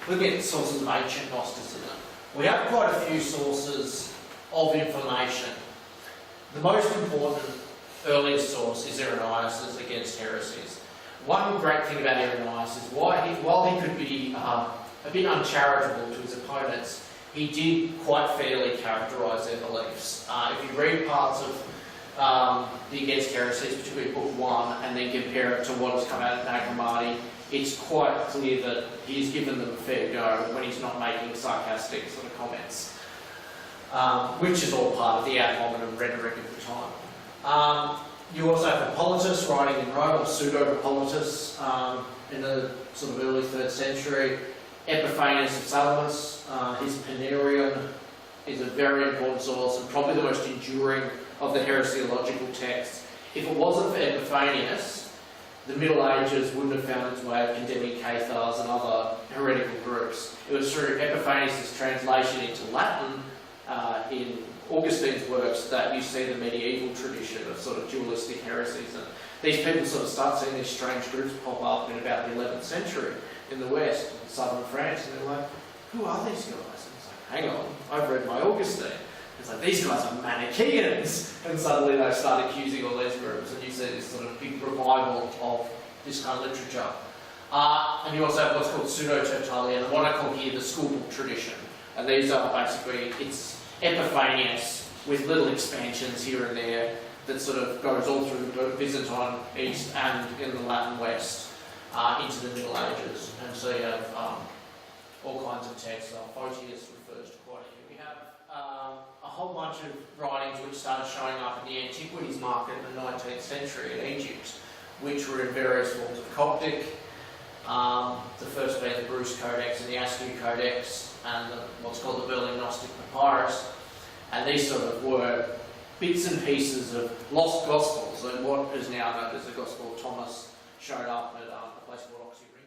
looking at sources of ancient Gnosticism, we have quite a few sources of information. The most important early source is Irenaeus' Against Heresies. One great thing about Irenaeus is while he could be a bit uncharitable to his opponents, he did quite fairly characterise their beliefs. If you read parts of the Against Heresies, particularly Book 1, and then compare it to what has come out of Nag Hammadi, it's quite clear that he's given them a fair go when he's not making sarcastic sort of comments, which is all part of the ad hominem rhetoric of the time. You also have Hippolytus writing in Rome, or pseudo-Hippolytus, in the sort of early 3rd century. Epiphanius of Salamis, his Panarion is a very important source and probably the most enduring of the heresiological texts. If it wasn't for Epiphanius, the Middle Ages wouldn't have found its way of condemning Cathars and other heretical groups. It was through Epiphanius' translation into Latin in Augustine's works that you see the medieval tradition of sort of dualistic heresies. And these people sort of start seeing these strange groups pop up in about the 11th century in the West, in southern France, and they're like, who are these guys? And it's like, hang on, I've read my Augustine. It's like, these guys are Manichaeans! And suddenly they start accusing all these groups, and you see this sort of big revival of this kind of literature. And you also have what's called pseudo-Tertullian, and what I call here the schoolbook tradition. And these are basically, it's Epiphanius with little expansions here and there that sort of goes all through the Byzantine East and in the Latin West into the Middle Ages. And so you have all kinds of texts. Photius refers to quite a few. We have a whole bunch of writings which started showing up in the antiquities market in the 19th century in Egypt, which were in various forms of Coptic. The first being the Bruce Codex and the Askew Codex, and what's called the Berlin Gnostic Papyrus. And these sort of were bits and pieces of lost Gospels, and what is now known as the Gospel of Thomas showed up at a place called Oxyrhynchus.